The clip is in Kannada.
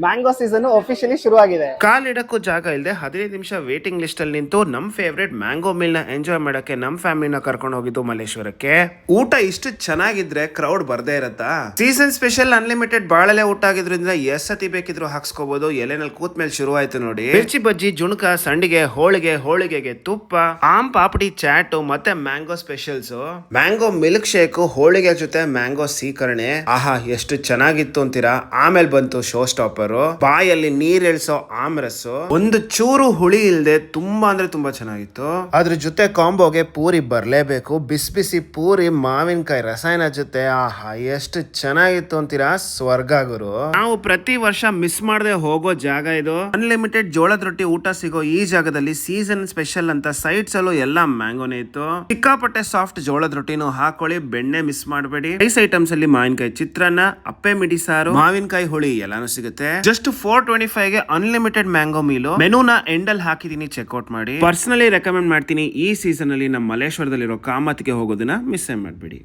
ಮ್ಯಾಂಗೋ ಸೀಸನ್ ಆಫಿಷಿಯಲಿ ಶುರು ಆಗಿದೆ. ಕಾಲಿಡಕ್ಕೂ ಜಾಗ ಇಲ್ಲದೆ 15 ನಿಮಿಷ ವೇಟಿಂಗ್ ಲಿಸ್ಟ್ ಅಲ್ಲಿ ನಿಂತು ನಮ್ ಫೇವ್ರೇಟ್ ಮ್ಯಾಂಗೋ ಮೀಲ್ ನ ಎಂಜಾಯ್ ಮಾಡಕ್ಕೆ ನಮ್ ಫ್ಯಾಮಿಲಿನ ಕರ್ಕೊಂಡು ಹೋಗಿದ್ದು ಮಲ್ಲೇಶ್ವರಕ್ಕೆ. ಊಟ ಇಷ್ಟು ಚೆನ್ನಾಗಿದ್ರೆ ಕ್ರೌಡ್ ಬರ್ದೇ ಇರತ್ತಾ? ಸೀಸನ್ ಸ್ಪೆಷಲ್ ಅನ್ಲಿಮಿಟೆಡ್ ಬಾಳೆಲೆ ಊಟ ಆಗಿದ್ರಿಂದ ಸತಿ ಬೇಕಿದ್ರು ಹಾಕ್ಸ್ಕೋಬಹುದು. ಎಲೆನಲ್ಲಿ ಕೂತ್ ಮೇಲೆ ಶುರು ಆಯ್ತು ನೋಡಿ. ಮಿರ್ಚಿ ಬಜ್ಜಿ, ಜುಣಕ, ಸಂಡಿಗೆ, ಹೋಳಿಗೆಗೆ ತುಪ್ಪ, ಆಮ್ ಪಾಪಡಿ ಚಾಟ್ ಮತ್ತೆ mango specials, mango milkshake, ಹೋಳಿಗೆ ಜೊತೆ ಮ್ಯಾಂಗೋ ಸೀಕರಣೆ. ಆಹಾ ಎಷ್ಟು ಚೆನ್ನಾಗಿತ್ತು ಅಂತೀರಾ. ಆಮೇಲೆ ಬಂತು ಶೋ ಸ್ಟಾಪರ್, ಬಾಯಲ್ಲಿ ನೀರ್ ಎಳ್ಸೋ ಆಮ್ರಸ್ಸು. ಒಂದು ಚೂರು ಹುಳಿ ಇಲ್ದೆ ತುಂಬಾ ಅಂದ್ರೆ ತುಂಬಾ ಚೆನ್ನಾಗಿತ್ತು. ಅದ್ರ ಜೊತೆ ಕಾಂಬೋಗೆ ಪೂರಿ ಬರ್ಲೇಬೇಕು. ಬಿಸಿ ಬಿಸಿ ಪೂರಿ ಮಾವಿನಕಾಯಿ ರಸಾಯನ ಜೊತೆ. ಆಹಾ ಎಷ್ಟು ಚೆನ್ನಾಗಿತ್ತು ಅಂತೀರಾ. ಸ್ವರ್ಗ ಗುರು. ನಾವು ಪ್ರತಿ ವರ್ಷ ಮಿಸ್ ಮಾಡದೆ ಹೋಗೋ ಜಾಗ ಇದು. ಅನ್ಲಿಮಿಟೆಡ್ ಜೋಳದ ರೊಟ್ಟಿ ಊಟ ಸಿಗೋ ಈ ಜಾಗದಲ್ಲಿ ಸೀಸನ್ ಸ್ಪೆಷಲ್ ಅಂತ ಸೈಡ್ಸ್ ಅಲ್ಲೂ ಎಲ್ಲ ಮ್ಯಾಂಗೋನೇ ಇತ್ತು. ಸಿಕ್ಕಾಪಟ್ಟೆ ಸಾಫ್ಟ್ ಜೋಳದ ರೊಟ್ಟಿನೂ ಹಾಕೊಳ್ಳಿ, ಬೆಣ್ಣೆ ಮಿಸ್ ಮಾಡಬೇಡಿ. ರೈಸ್ ಐಟಮ್ಸ್ ಅಲ್ಲಿ ಮಾವಿನಕಾಯಿ ಚಿತ್ರಾನ್ನ, ಅಪ್ಪೆ ಮಿಡಿ ಸಾರು, ಮಾವಿನಕಾಯಿ ಹುಳಿ ಎಲ್ಲಾನು ಸಿಗುತ್ತೆ. ಜಸ್ಟ್ 425 ಗೆ ಅನ್ಲಿಮಿಟೆಡ್ ಮ್ಯಾಂಗೋ ಮೀಲು. ಮೆನುನ ಎಂಡಲ್ ಹಾಕಿದೀನಿ, ಚೆಕ್ಔಟ್ ಮಾಡಿ. ಪರ್ಸನಲಿ ರೆಕಮೆಂಡ್ ಮಾಡ್ತೀನಿ. ಈ ಸೀಸನ್ ಅಲ್ಲಿ ನಮ್ಮ ಮಲ್ಲೇಶ್ವರದಲ್ಲಿರೋ ಕಾಮತ್ಗೆ ಹೋಗೋದನ್ನ ಮಿಸ್ ಮಾಡಬೇಡಿ.